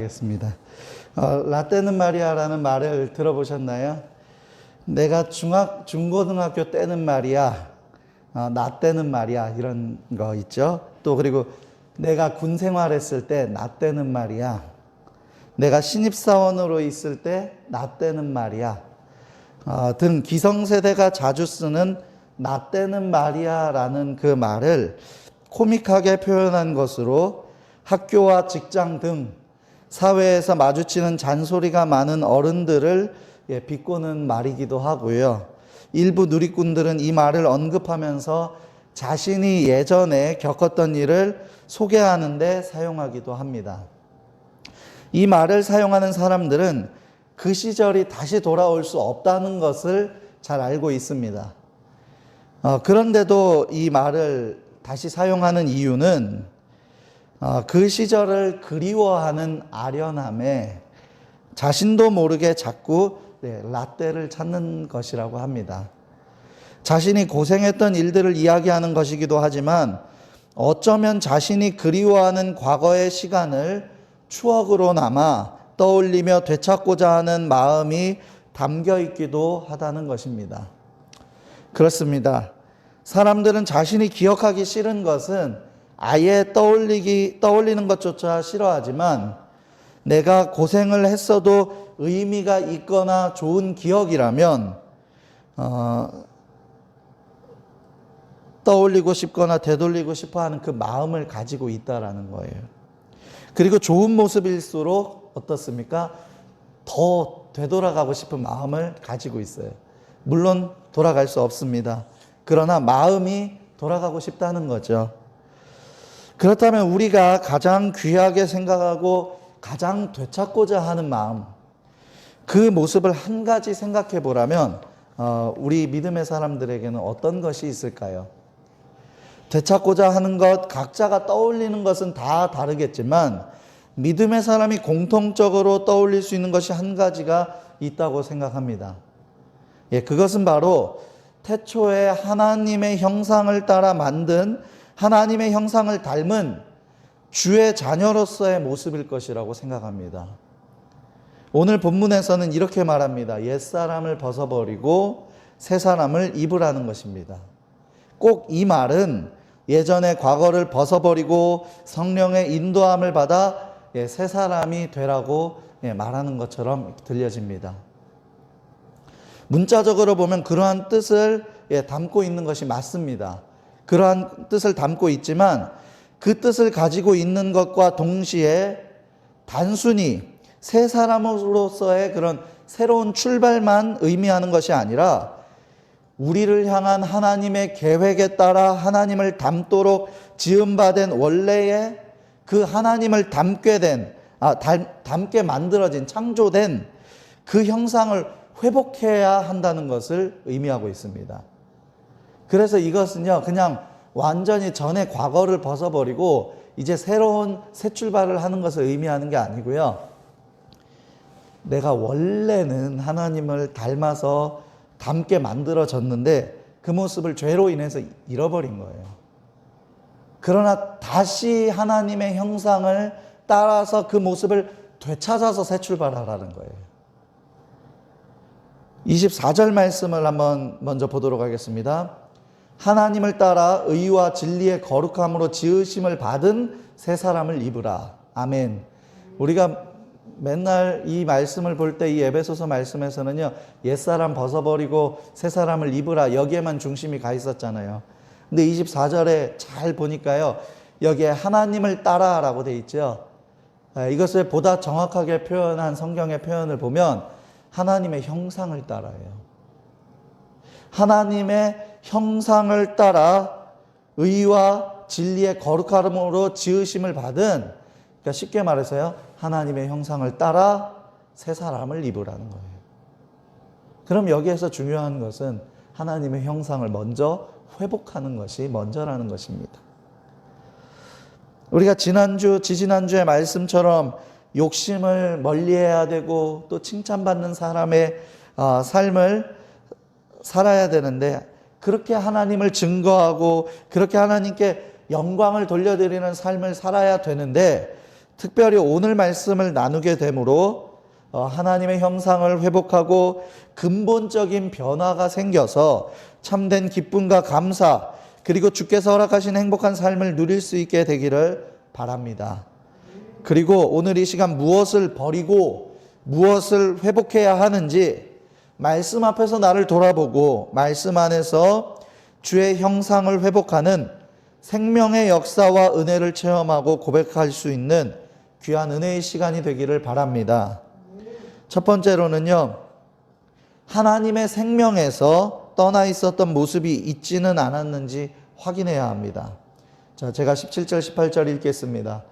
겠습니다. 라떼는 말이야라는 말을 들어보셨나요? 내가 중고등학교 때는 말이야, 나 때는 말이야, 이런 거 있죠. 또 그리고 내가 군 생활했을 때 나 때는 말이야, 내가 신입사원으로 있을 때 나 때는 말이야 등 기성세대가 자주 쓰는 나 때는 말이야라는 그 말을 코믹하게 표현한 것으로 학교와 직장 등 사회에서 마주치는 잔소리가 많은 어른들을 비꼬는 말이기도 하고요. 일부 누리꾼들은 이 말을 언급하면서 자신이 예전에 겪었던 일을 소개하는 데 사용하기도 합니다. 이 말을 사용하는 사람들은 그 시절이 다시 돌아올 수 없다는 것을 잘 알고 있습니다. 그런데도 이 말을 다시 사용하는 이유는 그 시절을 그리워하는 아련함에 자신도 모르게 자꾸 라떼를 찾는 것이라고 합니다. 자신이 고생했던 일들을 이야기하는 것이기도 하지만 어쩌면 자신이 그리워하는 과거의 시간을 추억으로 남아 떠올리며 되찾고자 하는 마음이 담겨 있기도 하다는 것입니다. 그렇습니다. 사람들은 자신이 기억하기 싫은 것은 아예 떠올리는 것조차 싫어하지만 내가 고생을 했어도 의미가 있거나 좋은 기억이라면 떠올리고 싶거나 되돌리고 싶어 하는 그 마음을 가지고 있다라는 거예요. 그리고 좋은 모습일수록 어떻습니까? 더 되돌아가고 싶은 마음을 가지고 있어요. 물론 돌아갈 수 없습니다. 그러나 마음이 돌아가고 싶다는 거죠. 그렇다면 우리가 가장 귀하게 생각하고 가장 되찾고자 하는 마음, 그 모습을 한 가지 생각해 보라면 우리 믿음의 사람들에게는 어떤 것이 있을까요? 되찾고자 하는 것, 각자가 떠올리는 것은 다 다르겠지만 믿음의 사람이 공통적으로 떠올릴 수 있는 것이 한 가지가 있다고 생각합니다. 그것은 바로 태초에 하나님의 형상을 따라 만든 하나님의 형상을 닮은 주의 자녀로서의 모습일 것이라고 생각합니다. 오늘 본문에서는 이렇게 말합니다. 옛사람을 벗어버리고 새사람을 입으라는 것입니다. 꼭 이 말은 예전의 과거를 벗어버리고 성령의 인도함을 받아 새사람이 되라고 말하는 것처럼 들려집니다. 문자적으로 보면 그러한 뜻을 담고 있는 것이 맞습니다. 그러한 뜻을 담고 있지만 그 뜻을 가지고 있는 것과 동시에 단순히 새 사람으로서의 그런 새로운 출발만 의미하는 것이 아니라 우리를 향한 하나님의 계획에 따라 하나님을 닮도록 지음받은 원래의 그 하나님을 닮게 만들어진 창조된 그 형상을 회복해야 한다는 것을 의미하고 있습니다. 그래서 이것은요, 그냥 완전히 전의 과거를 벗어버리고 이제 새로운 새 출발을 하는 것을 의미하는 게 아니고요. 내가 원래는 하나님을 닮아서 닮게 만들어졌는데 그 모습을 죄로 인해서 잃어버린 거예요. 그러나 다시 하나님의 형상을 따라서 그 모습을 되찾아서 새 출발하라는 거예요. 24절 말씀을 한번 먼저 보도록 하겠습니다. 하나님을 따라 의와 진리의 거룩함으로 지으심을 받은 새 사람을 입으라. 아멘. 우리가 맨날 이 말씀을 볼 때 이 에베소서 말씀에서는요, 옛사람 벗어버리고 새 사람을 입으라, 여기에만 중심이 가 있었잖아요. 근데 24절에 잘 보니까요, 여기에 하나님을 따라라고 돼 있죠. 이것을 보다 정확하게 표현한 성경의 표현을 보면 하나님의 형상을 따라요. 하나님의 형상을 따라 의와 진리의 거룩함으로 지으심을 받은, 그러니까 쉽게 말해서요, 하나님의 형상을 따라 새 사람을 입으라는 거예요. 그럼 여기에서 중요한 것은 하나님의 형상을 먼저 회복하는 것이 먼저라는 것입니다. 우리가 지지난주의 말씀처럼 욕심을 멀리해야 되고 또 칭찬받는 사람의 삶을 살아야 되는데, 그렇게 하나님을 증거하고 그렇게 하나님께 영광을 돌려드리는 삶을 살아야 되는데, 특별히 오늘 말씀을 나누게 되므로 하나님의 형상을 회복하고 근본적인 변화가 생겨서 참된 기쁨과 감사, 그리고 주께서 허락하신 행복한 삶을 누릴 수 있게 되기를 바랍니다. 그리고 오늘 이 시간 무엇을 버리고 무엇을 회복해야 하는지 말씀 앞에서 나를 돌아보고 말씀 안에서 주의 형상을 회복하는 생명의 역사와 은혜를 체험하고 고백할 수 있는 귀한 은혜의 시간이 되기를 바랍니다. 첫 번째로는요, 하나님의 생명에서 떠나 있었던 모습이 있지는 않았는지 확인해야 합니다. 자, 제가 17절 18절 읽겠습니다.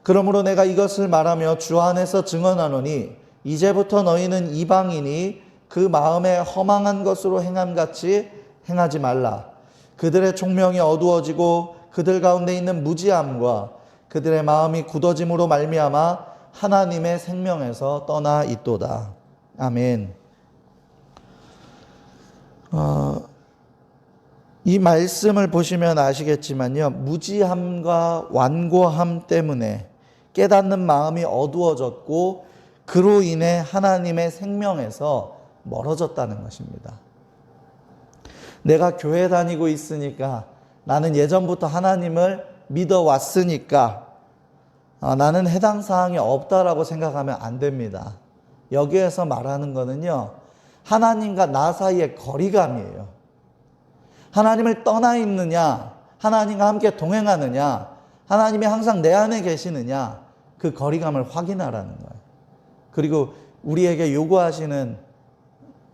그러므로 내가 이것을 말하며 주 안에서 증언하노니 이제부터 너희는 이방인이 그 마음에 허망한 것으로 행함같이 행하지 말라. 그들의 총명이 어두워지고 그들 가운데 있는 무지함과 그들의 마음이 굳어짐으로 말미암아 하나님의 생명에서 떠나 있도다. 아멘. 이 말씀을 보시면 아시겠지만요, 무지함과 완고함 때문에 깨닫는 마음이 어두워졌고 그로 인해 하나님의 생명에서 멀어졌다는 것입니다. 내가 교회 다니고 있으니까, 나는 예전부터 하나님을 믿어왔으니까 나는 해당 사항이 없다라고 생각하면 안 됩니다. 여기에서 말하는 거는요, 하나님과 나 사이의 거리감이에요. 하나님을 떠나 있느냐, 하나님과 함께 동행하느냐, 하나님이 항상 내 안에 계시느냐, 그 거리감을 확인하라는 거예요. 그리고 우리에게 요구하시는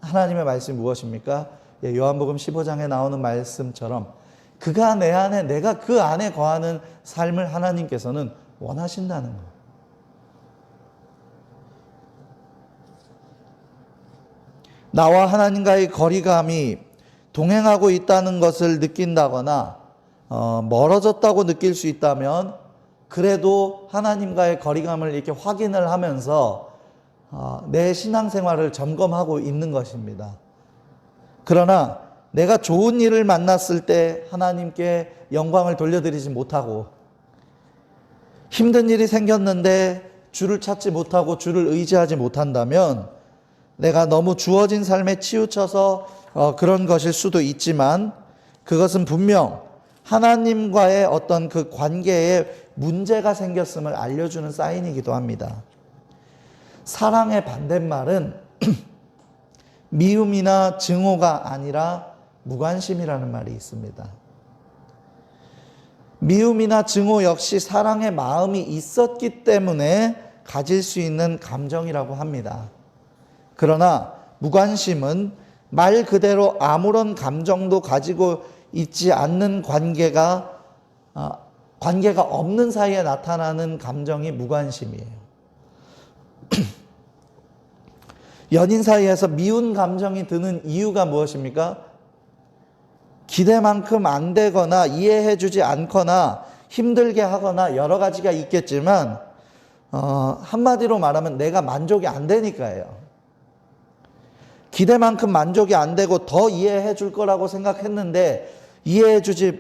하나님의 말씀이 무엇입니까? 요한복음 15장에 나오는 말씀처럼 그가 내 안에, 내가 그 안에 거하는 삶을 하나님께서는 원하신다는 거예요. 나와 하나님과의 거리감이 동행하고 있다는 것을 느낀다거나 멀어졌다고 느낄 수 있다면, 그래도 하나님과의 거리감을 이렇게 확인을 하면서 내 신앙생활을 점검하고 있는 것입니다. 그러나 내가 좋은 일을 만났을 때 하나님께 영광을 돌려드리지 못하고, 힘든 일이 생겼는데 주를 찾지 못하고 주를 의지하지 못한다면 내가 너무 주어진 삶에 치우쳐서 그런 것일 수도 있지만, 그것은 분명 하나님과의 어떤 그 관계에 문제가 생겼음을 알려주는 사인이기도 합니다. 사랑의 반대말은 미움이나 증오가 아니라 무관심이라는 말이 있습니다. 미움이나 증오 역시 사랑의 마음이 있었기 때문에 가질 수 있는 감정이라고 합니다. 그러나 무관심은 말 그대로 아무런 감정도 가지고 있지 않는 관계가 없는 사이에 나타나는 감정이 무관심이에요. 연인 사이에서 미운 감정이 드는 이유가 무엇입니까? 기대만큼 안 되거나 이해해주지 않거나 힘들게 하거나 여러 가지가 있겠지만 한마디로 말하면 내가 만족이 안 되니까예요. 기대만큼 만족이 안 되고 더 이해해 줄 거라고 생각했는데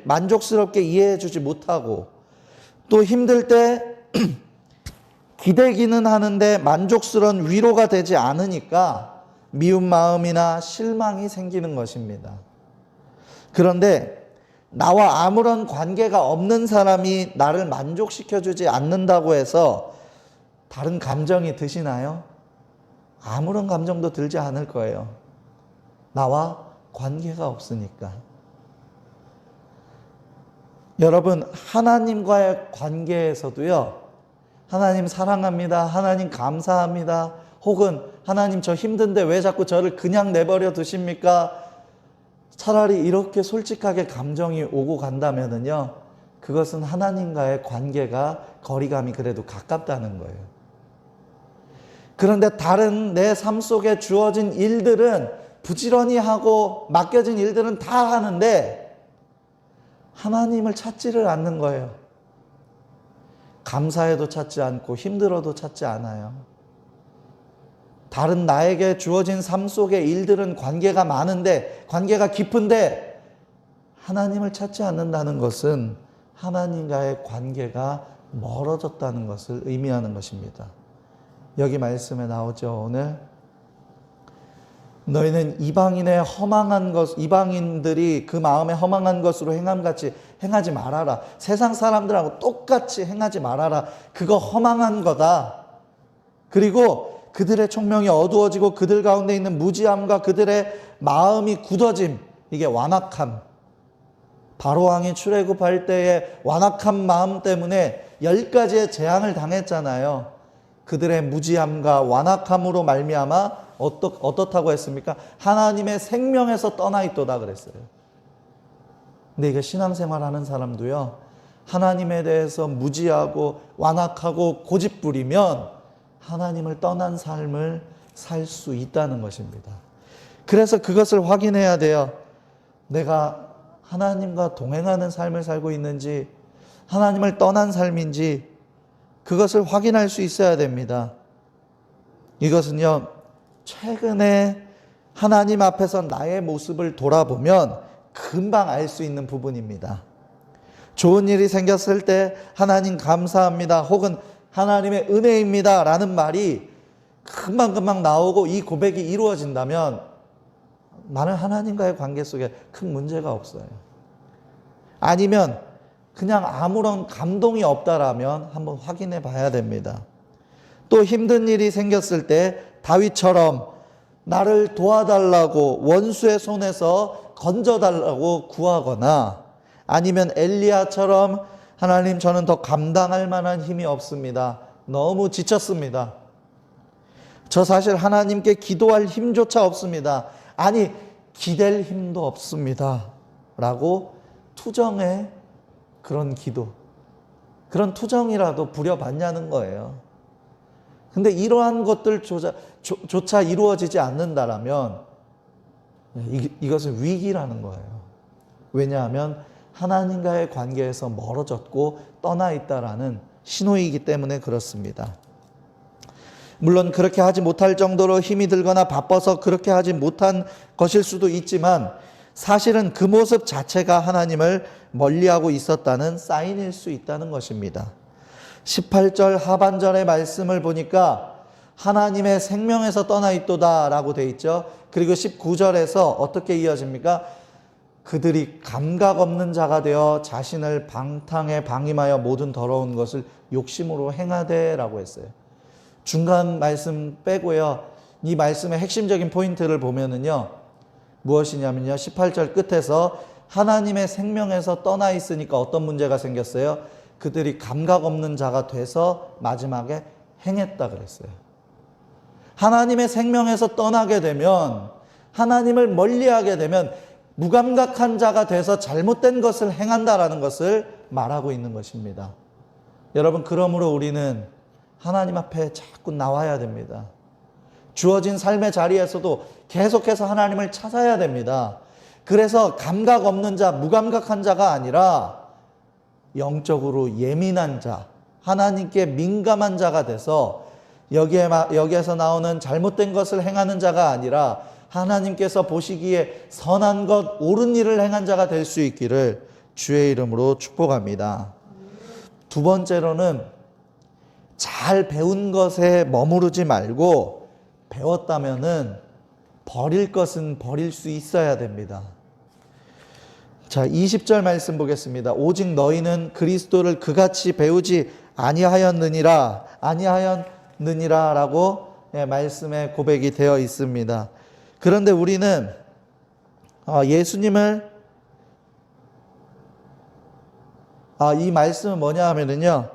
만족스럽게 이해해 주지 못하고, 또 힘들 때 기대기는 하는데 만족스러운 위로가 되지 않으니까 미운 마음이나 실망이 생기는 것입니다. 그런데 나와 아무런 관계가 없는 사람이 나를 만족시켜주지 않는다고 해서 다른 감정이 드시나요? 아무런 감정도 들지 않을 거예요. 나와 관계가 없으니까. 여러분, 하나님과의 관계에서도요, 하나님 사랑합니다, 하나님 감사합니다, 혹은 하나님 저 힘든데 왜 자꾸 저를 그냥 내버려 두십니까? 차라리 이렇게 솔직하게 감정이 오고 간다면요, 그것은 하나님과의 관계가 거리감이 그래도 가깝다는 거예요. 그런데 다른 내 삶 속에 주어진 일들은 부지런히 하고 맡겨진 일들은 다 하는데 하나님을 찾지를 않는 거예요. 감사해도 찾지 않고 힘들어도 찾지 않아요. 다른 나에게 주어진 삶 속의 일들은 관계가 많은데, 관계가 깊은데 하나님을 찾지 않는다는 것은 하나님과의 관계가 멀어졌다는 것을 의미하는 것입니다. 여기 말씀에 나오죠. 오늘 너희는 이방인의 허망한 것, 이방인들이 그 마음에 허망한 것으로 행함같이 행하지 말아라. 세상 사람들하고 똑같이 행하지 말아라. 그거 허망한 거다. 그리고 그들의 총명이 어두워지고 그들 가운데 있는 무지함과 그들의 마음이 굳어짐, 이게 완악함. 바로왕이 출애굽할 때의 완악한 마음 때문에 10가지의 재앙을 당했잖아요. 그들의 무지함과 완악함으로 말미암아 어떻다고 했습니까? 하나님의 생명에서 떠나 있도다 그랬어요. 근데 이게 신앙생활하는 사람도요, 하나님에 대해서 무지하고 완악하고 고집부리면 하나님을 떠난 삶을 살 수 있다는 것입니다. 그래서 그것을 확인해야 돼요. 내가 하나님과 동행하는 삶을 살고 있는지, 하나님을 떠난 삶인지, 그것을 확인할 수 있어야 됩니다. 이것은요, 최근에 하나님 앞에서 나의 모습을 돌아보면 금방 알 수 있는 부분입니다. 좋은 일이 생겼을 때 하나님 감사합니다, 혹은 하나님의 은혜입니다 라는 말이 금방금방 나오고 이 고백이 이루어진다면 나는 하나님과의 관계 속에 큰 문제가 없어요. 아니면 그냥 아무런 감동이 없다라면 한번 확인해 봐야 됩니다. 또 힘든 일이 생겼을 때 다윗처럼 나를 도와달라고 원수의 손에서 건져달라고 구하거나, 아니면 엘리야처럼 하나님, 저는 더 감당할 만한 힘이 없습니다, 너무 지쳤습니다, 저 사실 하나님께 기도할 힘조차 없습니다, 아니 기댈 힘도 없습니다 라고 투정의 그런 기도, 그런 투정이라도 부려봤냐는 거예요. 근데 이러한 것들조차 이루어지지 않는다라면 이것은 위기라는 거예요. 왜냐하면 하나님과의 관계에서 멀어졌고 떠나 있다라는 신호이기 때문에 그렇습니다. 물론 그렇게 하지 못할 정도로 힘이 들거나 바빠서 그렇게 하지 못한 것일 수도 있지만, 사실은 그 모습 자체가 하나님을 멀리하고 있었다는 사인일 수 있다는 것입니다. 18절 하반절의 말씀을 보니까 하나님의 생명에서 떠나 있도다 라고 돼 있죠. 그리고 19절에서 어떻게 이어집니까? 그들이 감각 없는 자가 되어 자신을 방탕에 방임하여 모든 더러운 것을 욕심으로 행하되 라고 했어요. 중간 말씀 빼고요, 이 말씀의 핵심적인 포인트를 보면은요, 무엇이냐면요, 18절 끝에서 하나님의 생명에서 떠나 있으니까 어떤 문제가 생겼어요? 그들이 감각 없는 자가 돼서 마지막에 행했다 그랬어요. 하나님의 생명에서 떠나게 되면, 하나님을 멀리하게 되면 무감각한 자가 돼서 잘못된 것을 행한다라는 것을 말하고 있는 것입니다. 여러분, 그러므로 우리는 하나님 앞에 자꾸 나와야 됩니다. 주어진 삶의 자리에서도 계속해서 하나님을 찾아야 됩니다. 그래서 감각 없는 자, 무감각한 자가 아니라 영적으로 예민한 자, 하나님께 민감한 자가 돼서 여기에서 나오는 잘못된 것을 행하는 자가 아니라 하나님께서 보시기에 선한 것, 옳은 일을 행한 자가 될 수 있기를 주의 이름으로 축복합니다. 두 번째로는 잘 배운 것에 머무르지 말고, 배웠다면은 버릴 것은 버릴 수 있어야 됩니다. 자, 20절 말씀 보겠습니다. 오직 너희는 그리스도를 그같이 배우지 아니하였느니라 라고 말씀의 고백이 되어 있습니다. 그런데 우리는 예수님을, 이 말씀은 뭐냐 하면은요,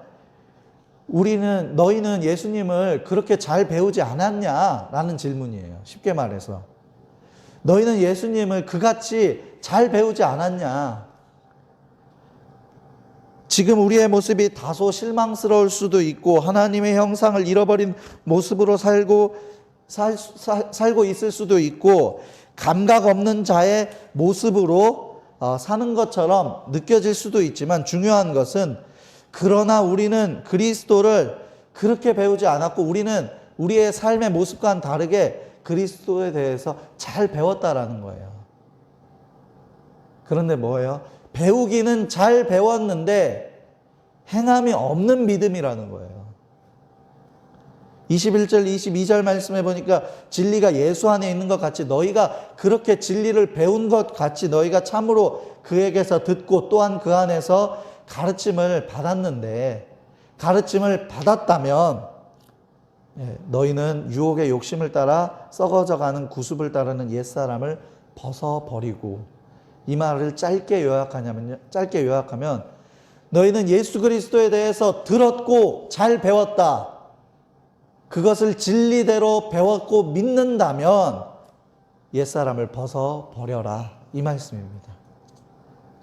너희는 예수님을 그렇게 잘 배우지 않았냐라는 질문이에요. 쉽게 말해서 너희는 예수님을 그같이 잘 배우지 않았냐. 지금 우리의 모습이 다소 실망스러울 수도 있고 하나님의 형상을 잃어버린 모습으로 살고 있을 수도 있고, 감각 없는 자의 모습으로 사는 것처럼 느껴질 수도 있지만, 중요한 것은 그러나 우리는 그리스도를 그렇게 배우지 않았고, 우리는 우리의 삶의 모습과는 다르게 그리스도에 대해서 잘 배웠다라는 거예요. 그런데 뭐예요? 배우기는 잘 배웠는데 행함이 없는 믿음이라는 거예요. 21절, 22절 말씀해 보니까 진리가 예수 안에 있는 것 같이 너희가 그렇게 진리를 배운 것 같이 너희가 참으로 그에게서 듣고 또한 그 안에서 가르침을 받았는데 가르침을 받았다면 너희는 유혹의 욕심을 따라 썩어져가는 구습을 따르는 옛사람을 벗어버리고 이 말을 짧게 요약하면 너희는 예수 그리스도에 대해서 들었고 잘 배웠다. 그것을 진리대로 배웠고 믿는다면 옛사람을 벗어버려라. 이 말씀입니다.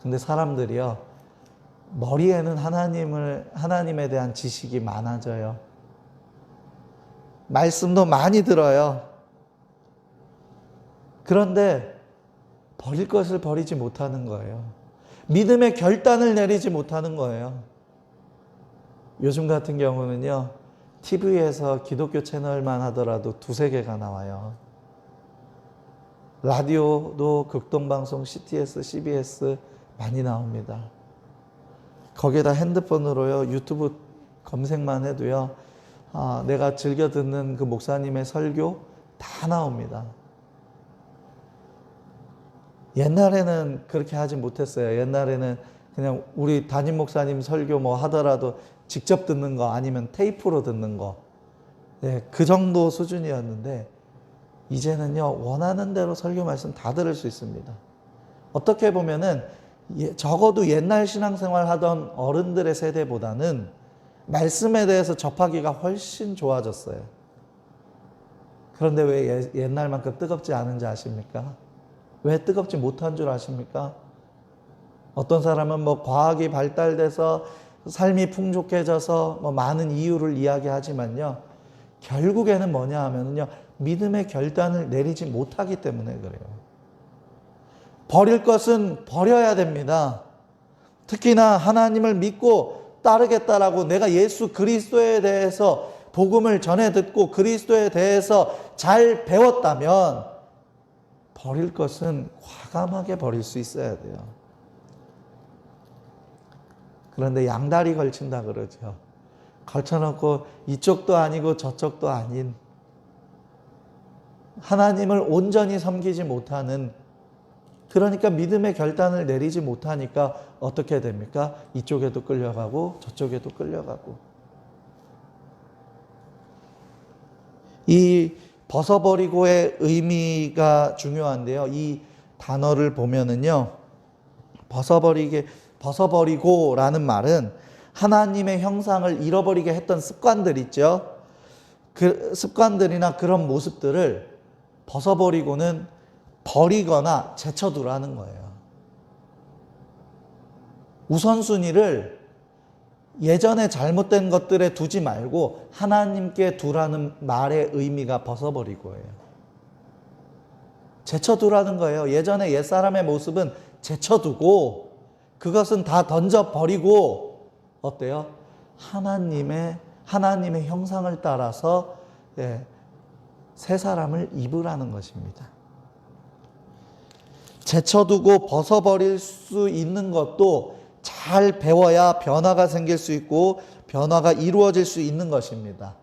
근데 사람들이요, 머리에는 하나님에 대한 지식이 많아져요. 말씀도 많이 들어요. 그런데 버릴 것을 버리지 못하는 거예요. 믿음의 결단을 내리지 못하는 거예요. 요즘 같은 경우는요, TV에서 기독교 채널만 하더라도 두세 개가 나와요. 라디오도 극동방송 CTS, CBS 많이 나옵니다. 거기에다 핸드폰으로요, 유튜브 검색만 해도요, 내가 즐겨 듣는 그 목사님의 설교 다 나옵니다. 옛날에는 그렇게 하지 못했어요. 옛날에는 그냥 우리 담임 목사님 설교 뭐 하더라도 직접 듣는 거 아니면 테이프로 듣는 거, 그 정도 수준이었는데 이제는요, 원하는 대로 설교 말씀 다 들을 수 있습니다. 어떻게 보면은 적어도 옛날 신앙생활 하던 어른들의 세대보다는 말씀에 대해서 접하기가 훨씬 좋아졌어요. 그런데 왜 옛날만큼 뜨겁지 않은지 아십니까? 왜 뜨겁지 못한 줄 아십니까? 어떤 사람은 뭐 과학이 발달돼서 삶이 풍족해져서 뭐 많은 이유를 이야기하지만요, 결국에는 뭐냐 하면요, 믿음의 결단을 내리지 못하기 때문에 그래요. 버릴 것은 버려야 됩니다. 특히나 하나님을 믿고 따르겠다라고 내가 예수 그리스도에 대해서 복음을 전해 듣고 그리스도에 대해서 잘 배웠다면 버릴 것은 과감하게 버릴 수 있어야 돼요. 그런데 양다리 걸친다 그러죠. 걸쳐놓고 이쪽도 아니고 저쪽도 아닌, 하나님을 온전히 섬기지 못하는, 그러니까 믿음의 결단을 내리지 못하니까 어떻게 됩니까? 이쪽에도 끌려가고 저쪽에도 끌려가고. 이 벗어버리고의 의미가 중요한데요. 이 단어를 보면은요, 벗어버리고라는 말은 하나님의 형상을 잃어버리게 했던 습관들 있죠. 그 습관들이나 그런 모습들을 벗어버리고는 버리거나 제쳐두라는 거예요. 우선순위를 예전에 잘못된 것들에 두지 말고 하나님께 두라는 말의 의미가 벗어버리고예요. 제쳐두라는 거예요. 예전에 옛사람의 모습은 제쳐두고 그것은 다 던져버리고 어때요? 하나님의 형상을 따라서 새 사람을 입으라는 것입니다. 제쳐두고 벗어버릴 수 있는 것도 잘 배워야 변화가 생길 수 있고 변화가 이루어질 수 있는 것입니다.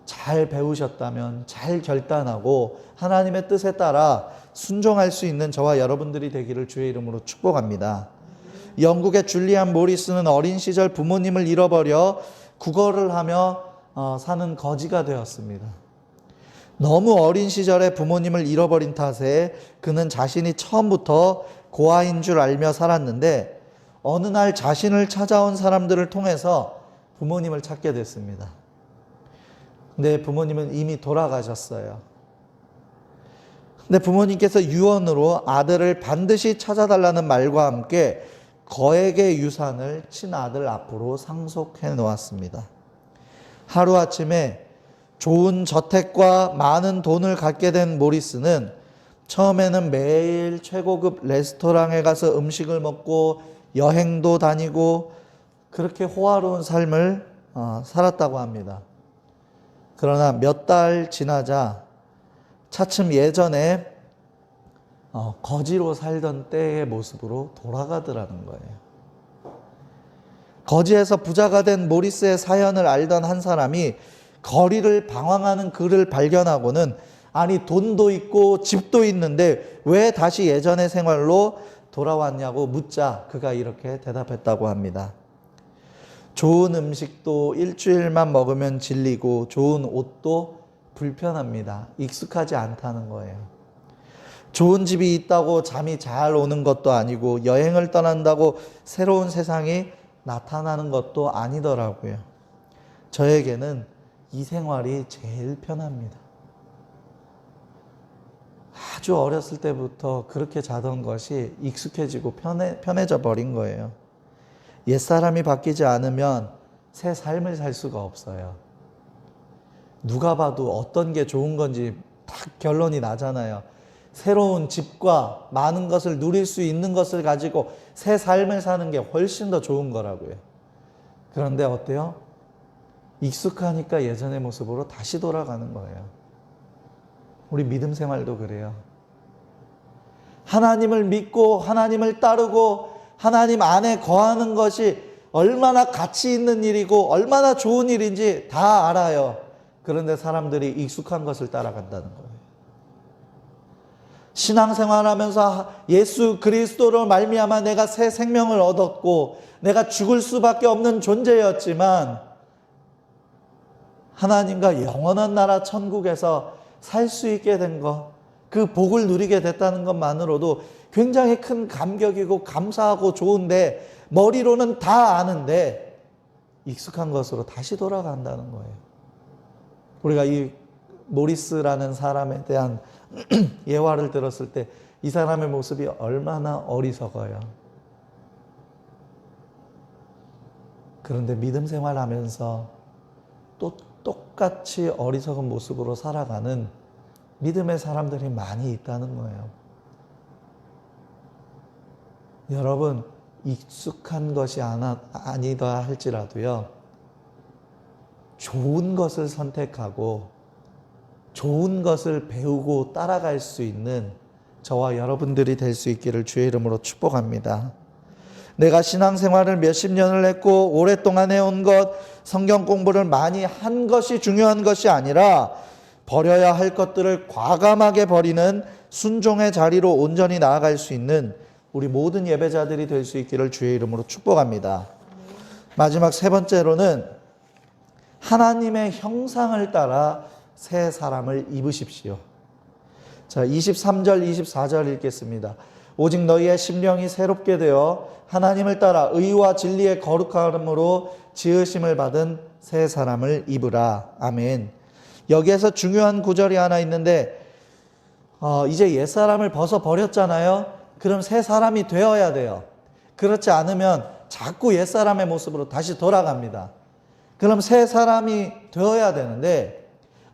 잘 배우셨다면 잘 결단하고 하나님의 뜻에 따라 순종할 수 있는 저와 여러분들이 되기를 주의 이름으로 축복합니다. 영국의 줄리안 모리스는 어린 시절 부모님을 잃어버려 구걸을 하며 사는 거지가 되었습니다. 너무 어린 시절에 부모님을 잃어버린 탓에 그는 자신이 처음부터 고아인 줄 알며 살았는데 어느 날 자신을 찾아온 사람들을 통해서 부모님을 찾게 됐습니다. 근데 부모님은 이미 돌아가셨어요. 근데 부모님께서 유언으로 아들을 반드시 찾아달라는 말과 함께 거액의 유산을 친아들 앞으로 상속해 놓았습니다. 하루아침에 좋은 저택과 많은 돈을 갖게 된 모리스는 처음에는 매일 최고급 레스토랑에 가서 음식을 먹고 여행도 다니고 그렇게 호화로운 삶을 살았다고 합니다. 그러나 몇 달 지나자 차츰 예전에 거지로 살던 때의 모습으로 돌아가더라는 거예요. 거지에서 부자가 된 모리스의 사연을 알던 한 사람이 거리를 방황하는 그를 발견하고는 아니 돈도 있고 집도 있는데 왜 다시 예전의 생활로 돌아왔냐고 묻자 그가 이렇게 대답했다고 합니다. 좋은 음식도 일주일만 먹으면 질리고 좋은 옷도 불편합니다. 익숙하지 않다는 거예요. 좋은 집이 있다고 잠이 잘 오는 것도 아니고 여행을 떠난다고 새로운 세상이 나타나는 것도 아니더라고요. 저에게는 이 생활이 제일 편합니다. 아주 어렸을 때부터 그렇게 자던 것이 익숙해지고 편해져 버린 거예요. 옛사람이 바뀌지 않으면 새 삶을 살 수가 없어요. 누가 봐도 어떤 게 좋은 건지 딱 결론이 나잖아요. 새로운 집과 많은 것을 누릴 수 있는 것을 가지고 새 삶을 사는 게 훨씬 더 좋은 거라고요. 그런데 어때요? 익숙하니까 예전의 모습으로 다시 돌아가는 거예요. 우리 믿음 생활도 그래요. 하나님을 믿고 하나님을 따르고 하나님 안에 거하는 것이 얼마나 가치 있는 일이고 얼마나 좋은 일인지 다 알아요. 그런데 사람들이 익숙한 것을 따라간다는 거예요. 신앙생활하면서 예수 그리스도로 말미암아 내가 새 생명을 얻었고 내가 죽을 수밖에 없는 존재였지만 하나님과 영원한 나라 천국에서 살 수 있게 된 것, 그 복을 누리게 됐다는 것만으로도 굉장히 큰 감격이고 감사하고 좋은데 머리로는 다 아는데 익숙한 것으로 다시 돌아간다는 거예요. 우리가 이 모리스라는 사람에 대한 예화를 들었을 때 이 사람의 모습이 얼마나 어리석어요. 그런데 믿음 생활하면서 또 똑같이 어리석은 모습으로 살아가는 믿음의 사람들이 많이 있다는 거예요. 여러분, 익숙한 것이 아니다 할지라도요, 좋은 것을 선택하고 좋은 것을 배우고 따라갈 수 있는 저와 여러분들이 될 수 있기를 주의 이름으로 축복합니다. 내가 신앙생활을 몇십 년을 했고 오랫동안 해온 것, 성경 공부를 많이 한 것이 중요한 것이 아니라 버려야 할 것들을 과감하게 버리는 순종의 자리로 온전히 나아갈 수 있는 우리 모든 예배자들이 될 수 있기를 주의 이름으로 축복합니다. 마지막 세 번째로는 하나님의 형상을 따라 새 사람을 입으십시오. 자, 23절, 24절 읽겠습니다. 오직 너희의 심령이 새롭게 되어 하나님을 따라 의와 진리의 거룩함으로 지으심을 받은 새 사람을 입으라. 아멘. 여기에서 중요한 구절이 하나 있는데 이제 옛사람을 벗어버렸잖아요. 그럼 새 사람이 되어야 돼요. 그렇지 않으면 자꾸 옛사람의 모습으로 다시 돌아갑니다. 그럼 새 사람이 되어야 되는데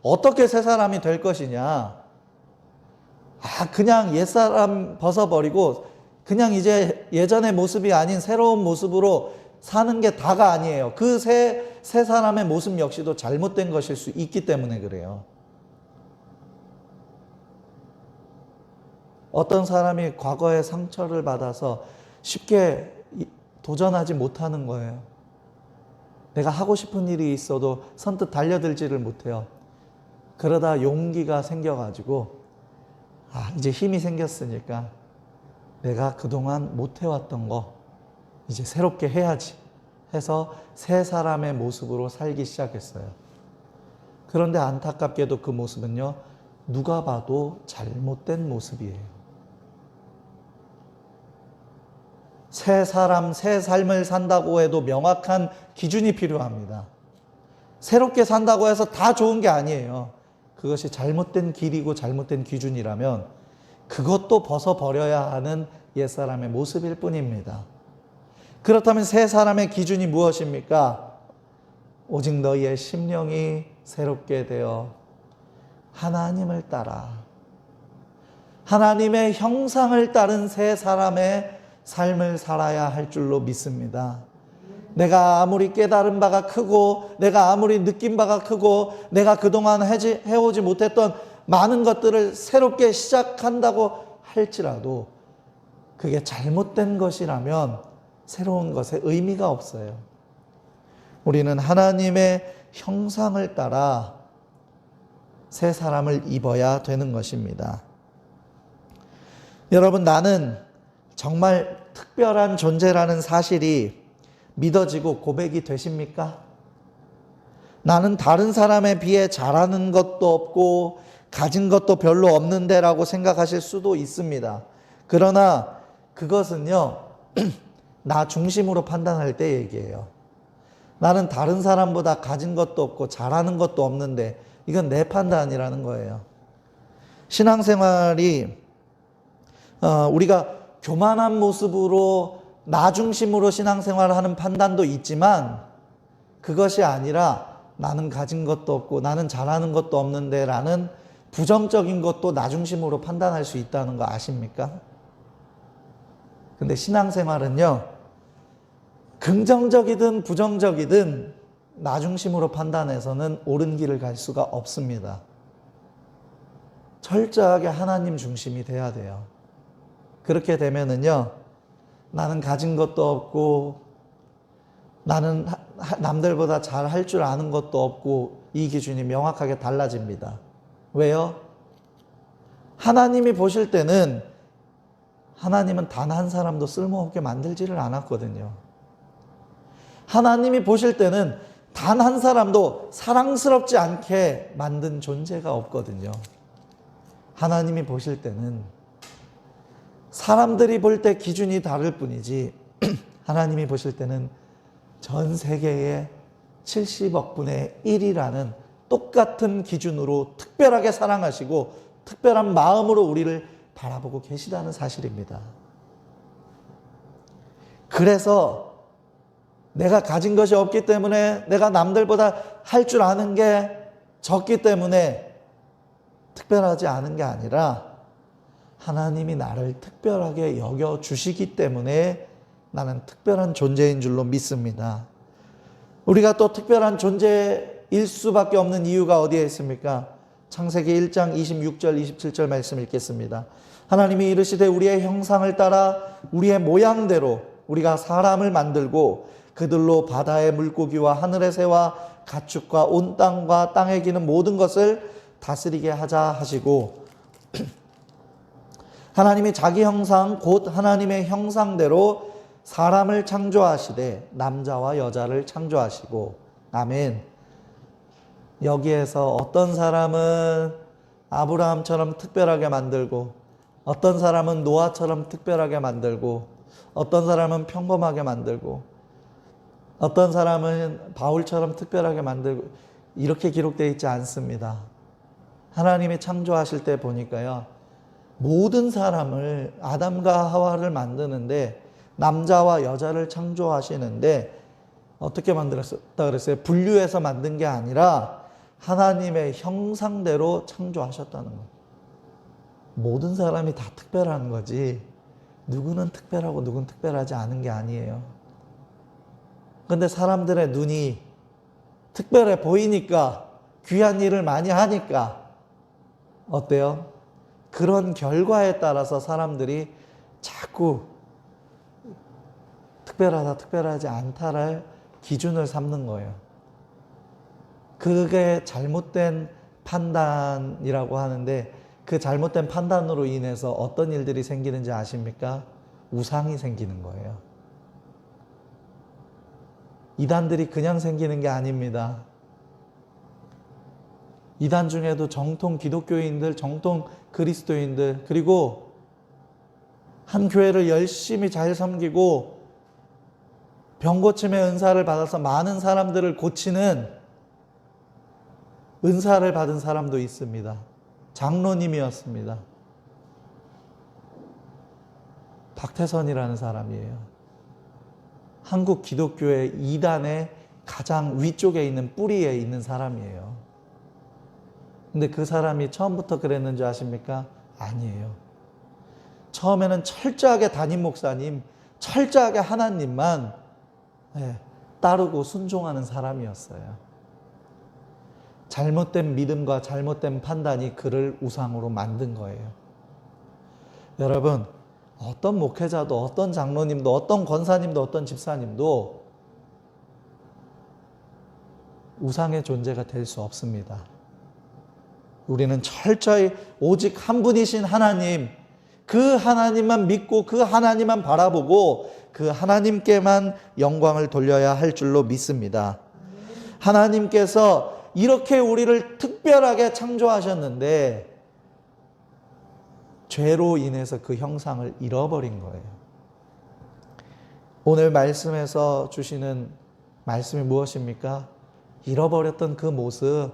어떻게 새 사람이 될 것이냐? 그냥 옛사람 벗어버리고 그냥 이제 예전의 모습이 아닌 새로운 모습으로 사는 게 다가 아니에요. 그 새 사람의 모습 역시도 잘못된 것일 수 있기 때문에 그래요. 어떤 사람이 과거에 상처를 받아서 쉽게 도전하지 못하는 거예요. 내가 하고 싶은 일이 있어도 선뜻 달려들지를 못해요. 그러다 용기가 생겨가지고 이제 힘이 생겼으니까 내가 그동안 못해왔던 거 이제 새롭게 해야지 해서 새 사람의 모습으로 살기 시작했어요. 그런데 안타깝게도 그 모습은요, 누가 봐도 잘못된 모습이에요. 새 사람, 새 삶을 산다고 해도 명확한 기준이 필요합니다. 새롭게 산다고 해서 다 좋은 게 아니에요. 그것이 잘못된 길이고 잘못된 기준이라면 그것도 벗어버려야 하는 옛사람의 모습일 뿐입니다. 그렇다면 새 사람의 기준이 무엇입니까? 오직 너희의 심령이 새롭게 되어 하나님을 따라 하나님의 형상을 따른 새 사람의 삶을 살아야 할 줄로 믿습니다. 내가 아무리 깨달은 바가 크고 내가 아무리 느낀 바가 크고 내가 그동안 해오지 못했던 많은 것들을 새롭게 시작한다고 할지라도 그게 잘못된 것이라면 새로운 것에 의미가 없어요. 우리는 하나님의 형상을 따라 새 사람을 입어야 되는 것입니다. 여러분, 나는 정말 특별한 존재라는 사실이 믿어지고 고백이 되십니까? 나는 다른 사람에 비해 잘하는 것도 없고 가진 것도 별로 없는데 라고 생각하실 수도 있습니다. 그러나 그것은요, 나 중심으로 판단할 때 얘기예요. 나는 다른 사람보다 가진 것도 없고 잘하는 것도 없는데, 이건 내 판단이라는 거예요. 신앙생활이 우리가 교만한 모습으로 나 중심으로 신앙생활을 하는 판단도 있지만, 그것이 아니라 나는 가진 것도 없고 나는 잘하는 것도 없는데 라는 부정적인 것도 나 중심으로 판단할 수 있다는 거 아십니까? 근데 신앙생활은요, 긍정적이든 부정적이든 나 중심으로 판단해서는 옳은 길을 갈 수가 없습니다. 철저하게 하나님 중심이 돼야 돼요. 그렇게 되면은요, 나는 가진 것도 없고 나는 남들보다 잘 할 줄 아는 것도 없고, 이 기준이 명확하게 달라집니다. 왜요? 하나님이 보실 때는 하나님은 단 한 사람도 쓸모없게 만들지를 않았거든요. 하나님이 보실 때는 단 한 사람도 사랑스럽지 않게 만든 존재가 없거든요. 하나님이 보실 때는 사람들이 볼 때 기준이 다를 뿐이지 하나님이 보실 때는 전 세계의 70억 분의 1이라는 똑같은 기준으로 특별하게 사랑하시고 특별한 마음으로 우리를 바라보고 계시다는 사실입니다. 그래서 내가 가진 것이 없기 때문에, 내가 남들보다 할 줄 아는 게 적기 때문에 특별하지 않은 게 아니라, 하나님이 나를 특별하게 여겨주시기 때문에 나는 특별한 존재인 줄로 믿습니다. 우리가 또 특별한 존재일 수밖에 없는 이유가 어디에 있습니까? 창세기 1장 26절 27절 말씀 읽겠습니다. 하나님이 이르시되 우리의 형상을 따라 우리의 모양대로 우리가 사람을 만들고 그들로 바다의 물고기와 하늘의 새와 가축과 온 땅과 땅에 기는 모든 것을 다스리게 하자 하시고, 하나님이 자기 형상 곧 하나님의 형상대로 사람을 창조하시되 남자와 여자를 창조하시고. 아멘. 여기에서 어떤 사람은 아브라함처럼 특별하게 만들고, 어떤 사람은 노아처럼 특별하게 만들고, 어떤 사람은 평범하게 만들고, 어떤 사람은 바울처럼 특별하게 만들고, 이렇게 기록되어 있지 않습니다. 하나님이 창조하실 때 보니까요, 모든 사람을, 아담과 하와를 만드는데, 남자와 여자를 창조하시는데 어떻게 만들었다 그랬어요? 분류해서 만든 게 아니라 하나님의 형상대로 창조하셨다는 거예요. 모든 사람이 다 특별한 거지, 누구는 특별하고 누구는 특별하지 않은 게 아니에요. 그런데 사람들의 눈이 특별해 보이니까, 귀한 일을 많이 하니까 어때요? 그런 결과에 따라서 사람들이 자꾸 특별하다, 특별하지 않다를 기준을 삼는 거예요. 그게 잘못된 판단이라고 하는데, 그 잘못된 판단으로 인해서 어떤 일들이 생기는지 아십니까? 우상이 생기는 거예요. 이단들이 그냥 생기는 게 아닙니다. 이단 중에도 정통 기독교인들, 정통 그리스도인들, 그리고 한 교회를 열심히 잘 섬기고 병고침의 은사를 받아서 많은 사람들을 고치는 은사를 받은 사람도 있습니다. 장로님이었습니다. 박태선이라는 사람이에요. 한국 기독교의 2단의 가장 위쪽에 있는 뿌리에 있는 사람이에요. 근데 그 사람이 처음부터 그랬는 줄 아십니까? 아니에요. 처음에는 철저하게 담임 목사님, 철저하게 하나님만 따르고 순종하는 사람이었어요. 잘못된 믿음과 잘못된 판단이 그를 우상으로 만든 거예요. 여러분, 어떤 목회자도, 어떤 장로님도, 어떤 권사님도, 어떤 집사님도 우상의 존재가 될 수 없습니다. 우리는 철저히 오직 한 분이신 하나님, 그 하나님만 믿고 그 하나님만 바라보고 그 하나님께만 영광을 돌려야 할 줄로 믿습니다. 하나님께서 이렇게 우리를 특별하게 창조하셨는데 죄로 인해서 그 형상을 잃어버린 거예요. 오늘 말씀에서 주시는 말씀이 무엇입니까? 잃어버렸던 그 모습,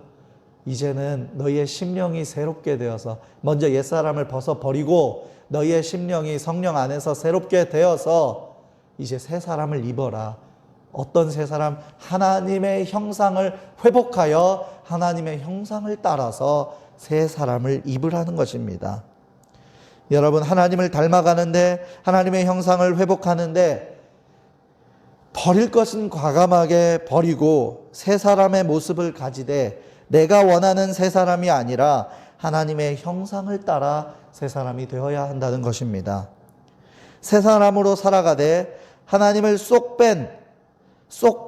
이제는 너희의 심령이 새롭게 되어서 먼저 옛사람을 벗어버리고 너희의 심령이 성령 안에서 새롭게 되어서 이제 새 사람을 입어라. 어떤 새 사람? 하나님의 형상을 회복하여 하나님의 형상을 따라서 새 사람을 입으라는 것입니다. 여러분, 하나님을 닮아가는데, 하나님의 형상을 회복하는데 버릴 것은 과감하게 버리고 새 사람의 모습을 가지되 내가 원하는 새 사람이 아니라 하나님의 형상을 따라 새 사람이 되어야 한다는 것입니다. 새 사람으로 살아가되 하나님을 쏙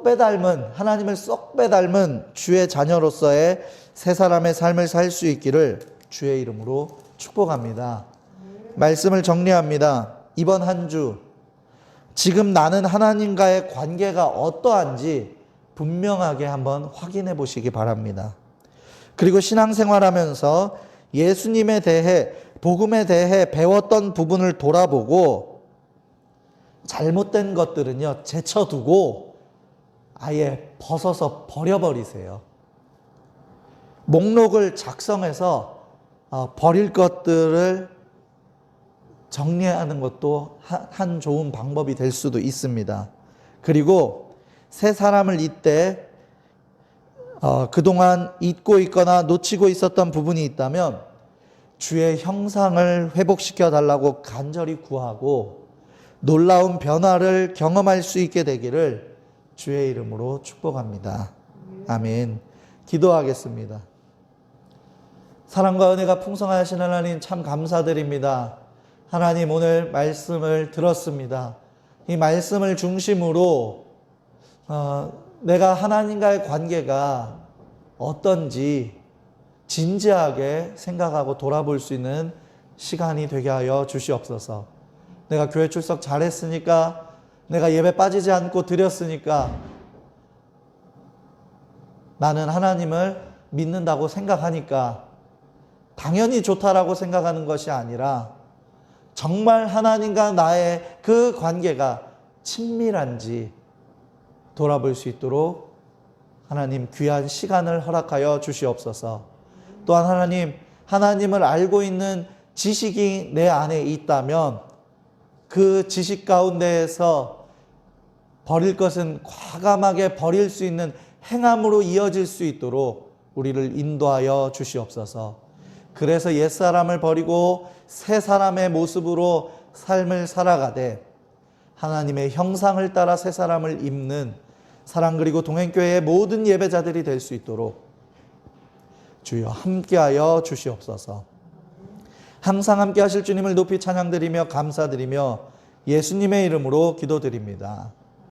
빼닮은, 하나님을 쏙 빼닮은 주의 자녀로서의 새 사람의 삶을 살 수 있기를 주의 이름으로 축복합니다. 말씀을 정리합니다. 이번 한 주, 지금 나는 하나님과의 관계가 어떠한지 분명하게 한번 확인해 보시기 바랍니다. 그리고 신앙생활하면서 예수님에 대해, 복음에 대해 배웠던 부분을 돌아보고 잘못된 것들은요, 제쳐두고 아예 벗어서 버려버리세요. 목록을 작성해서 버릴 것들을 정리하는 것도 한 좋은 방법이 될 수도 있습니다. 그리고 새 사람을 잇되 그동안 잊고 있거나 놓치고 있었던 부분이 있다면 주의 형상을 회복시켜 달라고 간절히 구하고 놀라운 변화를 경험할 수 있게 되기를 주의 이름으로 축복합니다. 아멘. 기도하겠습니다. 사랑과 은혜가 풍성하신 하나님, 참 감사드립니다. 하나님, 오늘 말씀을 들었습니다. 이 말씀을 중심으로 내가 하나님과의 관계가 어떤지 진지하게 생각하고 돌아볼 수 있는 시간이 되게 하여 주시옵소서. 내가 교회 출석 잘했으니까, 내가 예배 빠지지 않고 드렸으니까 나는 하나님을 믿는다고 생각하니까 당연히 좋다라고 생각하는 것이 아니라 정말 하나님과 나의 그 관계가 친밀한지 돌아볼 수 있도록 하나님 귀한 시간을 허락하여 주시옵소서. 또한 하나님, 하나님을 알고 있는 지식이 내 안에 있다면 그 지식 가운데에서 버릴 것은 과감하게 버릴 수 있는 행함으로 이어질 수 있도록 우리를 인도하여 주시옵소서. 그래서 옛사람을 버리고 새 사람의 모습으로 삶을 살아가되 하나님의 형상을 따라 새 사람을 입는 사랑 그리고 동행교회의 모든 예배자들이 될 수 있도록 주여 함께하여 주시옵소서. 항상 함께 하실 주님을 높이 찬양드리며 감사드리며 예수님의 이름으로 기도드립니다.